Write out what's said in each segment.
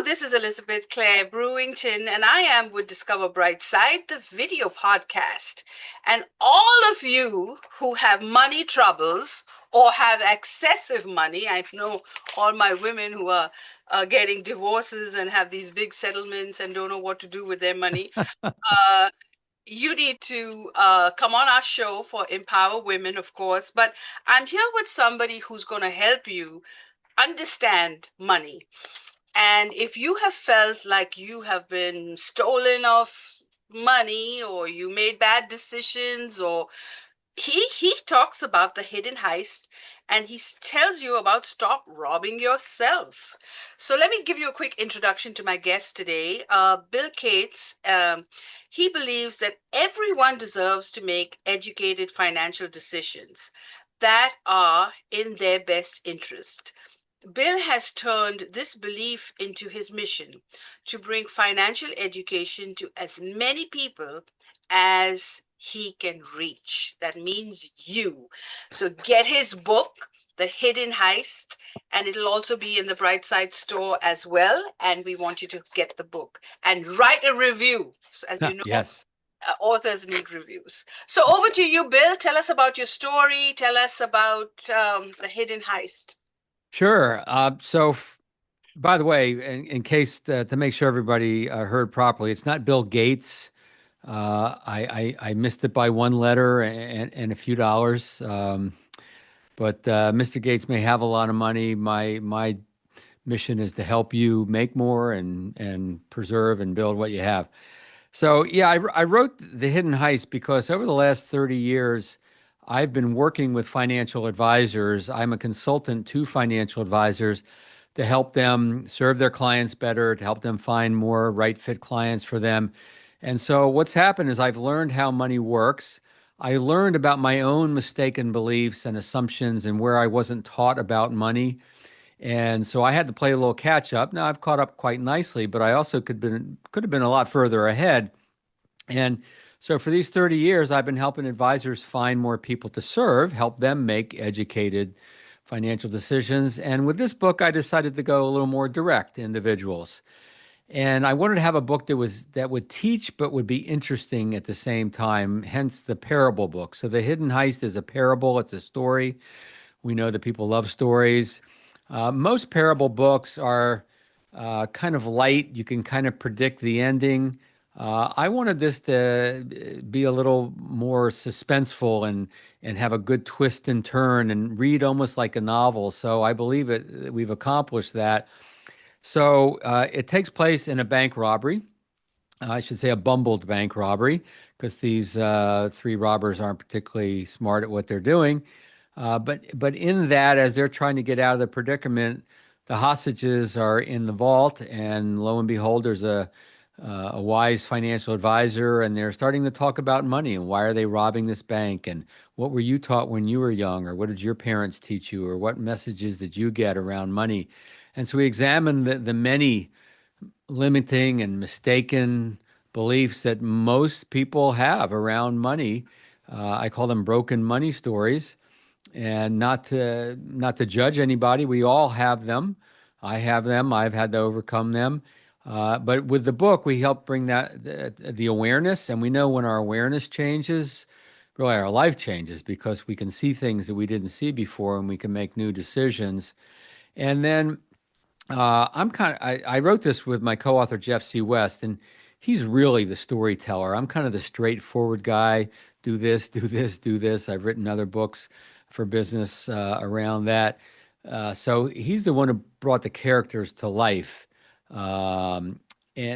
this is Elizabeth Clare Brewington, and I am with Discover Brightside, the video podcast. And all of you who have money troubles or have excessive money, I know all my women who are getting divorces and have these big settlements and don't know what to do with their money. Uh, you need to come on our show for Empower Women, of course. But I'm here with somebody who's going to help you understand money. And if you have felt like you have been stolen of money or you made bad decisions, or he talks about the hidden heist, and tells you about stop robbing yourself. So let me give you a quick introduction to my guest today, Bill Cates. He believes that everyone deserves to make educated financial decisions that are in their best interest. Bill has turned this belief into his mission to bring financial education to as many people as he can reach. That means you. So get his book, The Hidden Heist, and it'll also be in the Brightside store as well. And we want you to get the book and write a review. So as you know, Yes. authors need reviews. So over to you, Bill. Tell us about your story. Tell us about The Hidden Heist. Sure. By the way, in case to make sure everybody heard properly, it's not Bill Gates. I missed it by one letter and a few dollars. But Mr. Gates may have a lot of money. My mission is to help you make more and preserve and build what you have. So yeah, I wrote The Hidden Heist because over the last 30 years, I've been working with financial advisors. I'm a consultant to financial advisors to help them serve their clients better, to help them find more right fit clients for them. And so what's happened is I've learned how money works. I learned about my own mistaken beliefs and assumptions and where I wasn't taught about money. And so I had to play a little catch up. Now I've caught up quite nicely, but I also could have been a lot further ahead. And so for these 30 years, I've been helping advisors find more people to serve, help them make educated financial decisions. And with this book, I decided to go a little more direct to individuals. And I wanted to have a book that would teach but would be interesting at the same time, hence the parable book. So The Hidden Heist is a parable, it's a story. We know that people love stories. Most parable books are kind of light. You can kind of predict the ending. I wanted this to be a little more suspenseful and have a good twist and turn and read almost like a novel. So I believe we've accomplished that. So it takes place in a bank robbery. I should say a bumbled bank robbery, because these three robbers aren't particularly smart at what they're doing. But in that, as they're trying to get out of the predicament, the hostages are in the vault, and lo and behold, there's a wise financial advisor, and they're starting to talk about money and why are they robbing this bank, and what were you taught when you were young, or what did your parents teach you, or what messages did you get around money? And so we examine the many limiting and mistaken beliefs that most people have around money. I call them broken money stories, and not to judge anybody. We all have them. I have them. I've had to overcome them. But with the book, we help bring the awareness, and we know when our awareness changes, really our life changes, because we can see things that we didn't see before, and we can make new decisions. And then I wrote this with my co-author Jeff C. West, and he's really the storyteller. I'm kind of the straightforward guy. Do this, do this, do this. I've written other books for business around that. So he's the one who brought the characters to life, and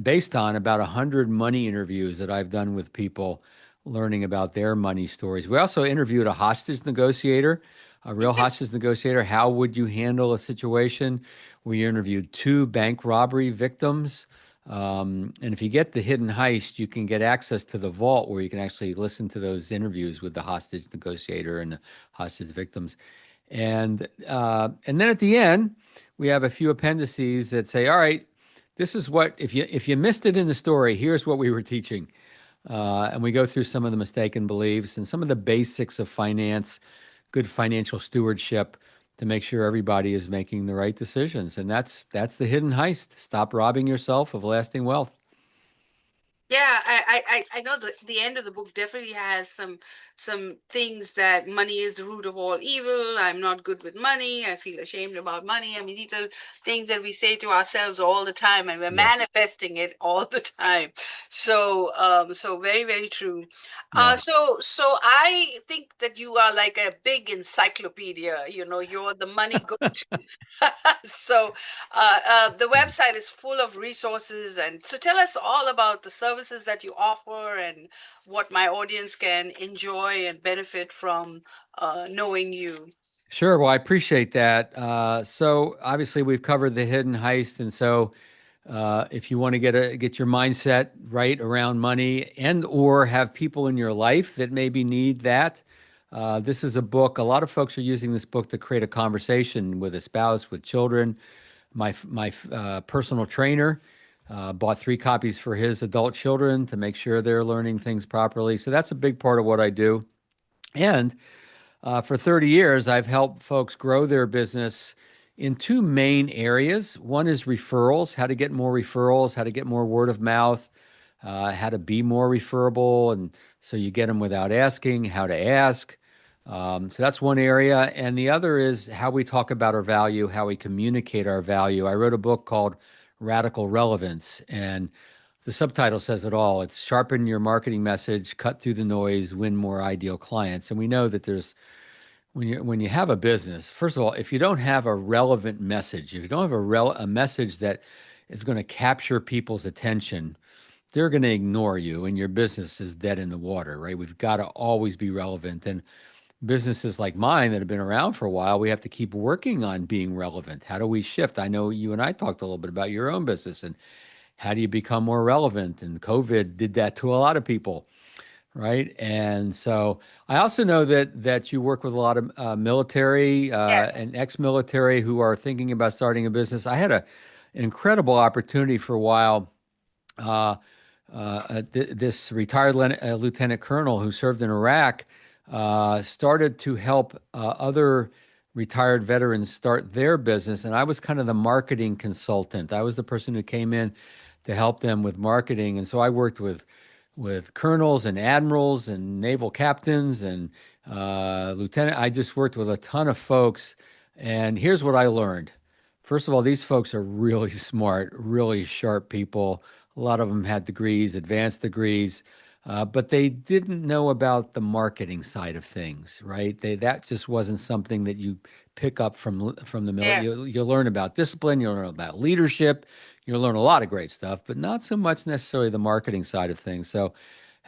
based on about 100 money interviews that I've done with people learning about their money stories. We also interviewed a hostage negotiator, a real hostage negotiator. How would you handle a situation? We interviewed two bank robbery victims. And if you get The Hidden Heist, you can get access to the vault where you can actually listen to those interviews with the hostage negotiator and the hostage victims. And then at the end, we have a few appendices that say, all right, this is what, if you missed it in the story, here's what we were teaching. And we go through some of the mistaken beliefs and some of the basics of finance, good financial stewardship, to make sure everybody is making the right decisions. And that's the hidden heist. Stop robbing yourself of lasting wealth. Yeah, I know the end of the book definitely has some things that money is the root of all evil. I'm not good with money. I feel ashamed about money. I mean, these are things that we say to ourselves all the time, and we're Yes. manifesting it all the time. So very, very true. Yeah. So I think that you are like a big encyclopedia. You know, you're the money go-to. So the website is full of resources. And so tell us all about the services that you offer and what my audience can enjoy and benefit from knowing you. Sure. Well, I appreciate that. So obviously we've covered the hidden heist, and so if you want to get your mindset right around money and or have people in your life that maybe need that, this is a book. A lot of folks are using this book to create a conversation with a spouse, with children. My personal trainer bought 3 copies for his adult children to make sure they're learning things properly. So that's a big part of what I do. And for 30 years, I've helped folks grow their business in 2 main areas. One is referrals, how to get more referrals, how to get more word of mouth, how to be more referable. And so you get them without asking, how to ask. So that's one area. And the other is how we talk about our value, how we communicate our value. I wrote a book called Radical Relevance, and the subtitle says it all. It's sharpen your marketing message, cut through the noise, win more ideal clients. And we know that there's when you have a business, first of all, if you don't have a relevant message, if you don't have a message that is going to capture people's attention, they're going to ignore you, and your business is dead in the water, right? We've got to always be relevant. And businesses like mine that have been around for a while, we have to keep working on being relevant. How do we shift? I know you and I talked a little bit about your own business and how do you become more relevant? And COVID did that to a lot of people, right? And so I also know that you work with a lot of military Yes. and ex-military who are thinking about starting a business. I had an incredible opportunity for a while. Uh, this retired lieutenant colonel who served in Iraq started to help other retired veterans start their business, and I was kind of the marketing consultant. I was the person who came in to help them with marketing, and so I worked with colonels and admirals and naval captains and lieutenant. I just worked with a ton of folks. And here's what I learned. First of all, these folks are really smart, really sharp people. A lot of them had degrees, advanced degrees, but they didn't know about the marketing side of things, right? That just wasn't something that you pick up from the military. Yeah. You learn about discipline, you learn about leadership, you learn a lot of great stuff, but not so much necessarily the marketing side of things. So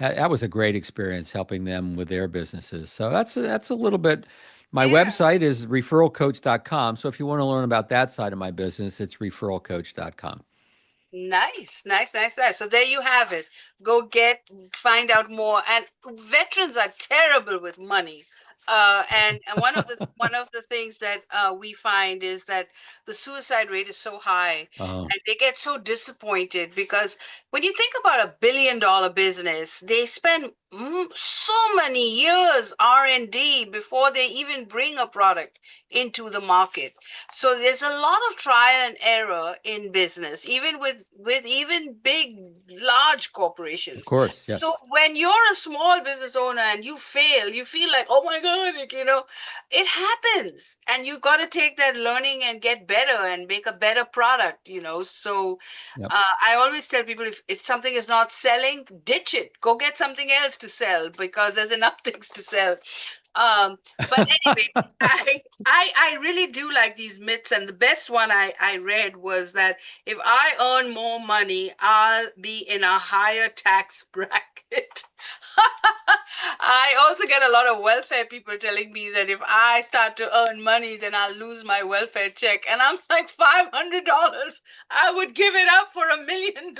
that was a great experience helping them with their businesses. So that's a little bit. My Yeah. website is referralcoach.com. So if you want to learn about that side of my business, it's referralcoach.com. Nice, nice, nice, nice. So there you have it. Go find out more. And veterans are terrible with money. And one of the things that we find is that the suicide rate is so high, Oh, and they get so disappointed because when you think about $1 billion business, they spend so many years R&D before they even bring a product into the market. So there's a lot of trial and error in business, even with even big, large of corporations. course. So Yes. when you're a small business owner and you fail, you feel like, oh my God, it happens. And you got to take that learning and get better and make a better product. So Yep. I always tell people if something is not selling, ditch it. Go get something else to sell because there's enough things to sell. But anyway, I really do like these myths, and the best one I read was that if I earn more money, I'll be in a higher tax bracket. I also get a lot of welfare people telling me that if I start to earn money, then I'll lose my welfare check. And I'm like, $500, I would give it up for $1 million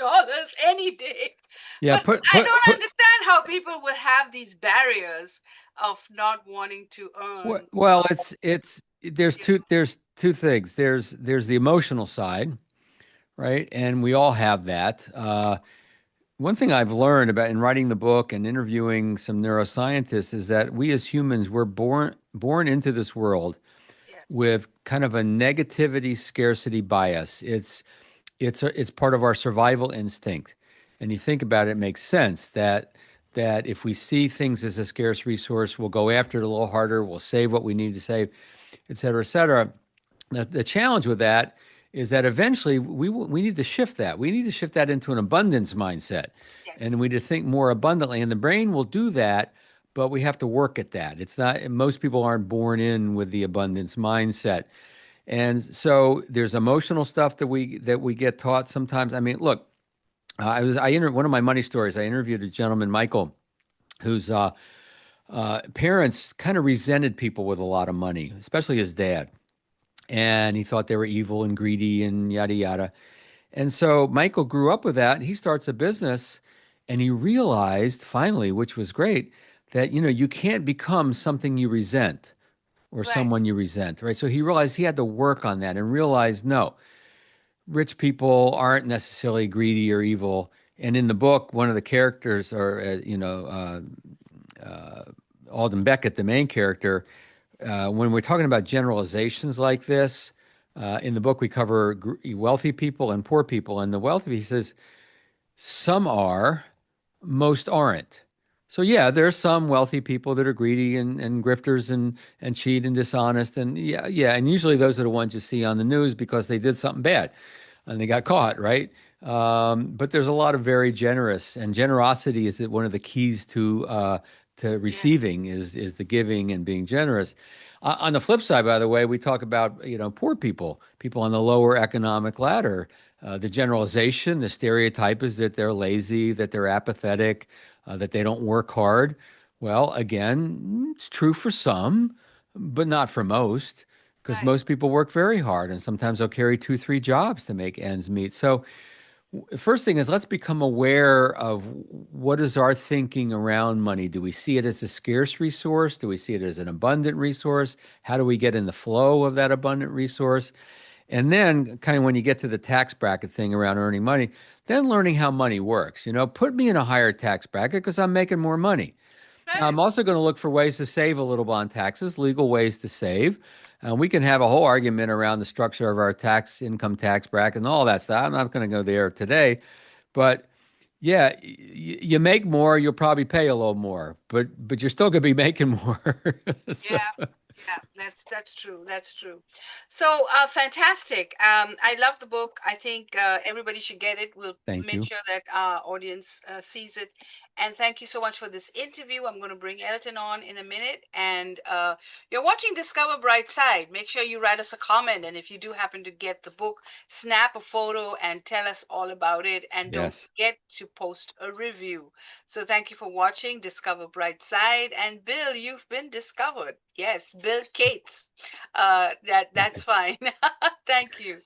any day. Yeah. But Put I put don't put. understand how people would have these barriers of not wanting to earn. Well, it's there's two things. There's the emotional side, right? And we all have that. One thing I've learned about in writing the book and interviewing some neuroscientists is that we as humans we're born into this world Yes. with kind of a negativity scarcity bias. It's part of our survival instinct. And you think about it, it makes sense that if we see things as a scarce resource, we'll go after it a little harder, we'll save what we need to save, et cetera, et cetera. The challenge with that is that eventually we need to shift that. We need to shift that into an abundance mindset, and Yes. we need to think more abundantly. And the brain will do that, but we have to work at that. It's not most people aren't born in with the abundance mindset, and so there's emotional stuff that we get taught sometimes. I mean, look, one of my money stories. I interviewed a gentleman, Michael, whose parents kind of resented people with a lot of money, especially his dad, and he thought they were evil and greedy and yada yada. And so Michael grew up with that. And he starts a business, and he realized finally, which was great, that you can't become something you resent or Right. someone you resent, right? So he realized he had to work on that and realized no, rich people aren't necessarily greedy or evil. And in the book, one of the characters, or Alden Beckett, the main character, when we're talking about generalizations like this, in the book we cover wealthy people and poor people, and the wealthy, he says, some are, most aren't. So yeah, there's some wealthy people that are greedy and grifters and cheat and dishonest, and yeah, and usually those are the ones you see on the news because they did something bad and they got caught, right? But there's a lot of very generous, and generosity is one of the keys to Yes. receiving is the giving and being generous. On the flip side, by the way, we talk about poor people, people on the lower economic ladder. The generalization, the stereotype is that they're lazy, that they're apathetic, that they don't work hard. Well, again, it's true for some, but not for most, because Right. most people work very hard and sometimes they'll carry two, three jobs to make ends meet. So, the first thing is let's become aware of what is our thinking around money. Do we see it as a scarce resource? Do we see it as an abundant resource? How do we get in the flow of that abundant resource? And then, kind of when you get to the tax bracket thing around earning money, then learning how money works. Put me in a higher tax bracket because I'm making more money. Now, Right. I'm also going to look for ways to save a little bit on taxes, legal ways to save. We can have a whole argument around the structure of our income tax bracket, and all that stuff. I'm not going to go there today, but yeah, you make more, you'll probably pay a little more, but you're still going to be making more. So, Yeah, yeah, that's true. That's true. So, fantastic. I love the book. I think everybody should get it. We'll thank make you. sure that our audience sees it. And thank you so much for this interview. I'm going to bring Elton on in a minute. And you're watching Discover Brightside. Make sure you write us a comment. And if you do happen to get the book, snap a photo and tell us all about it. And don't Yes, forget to post a review. So thank you for watching Discover Brightside. And Bill, you've been discovered. Yes, Bill Cates. That's fine. Thank you.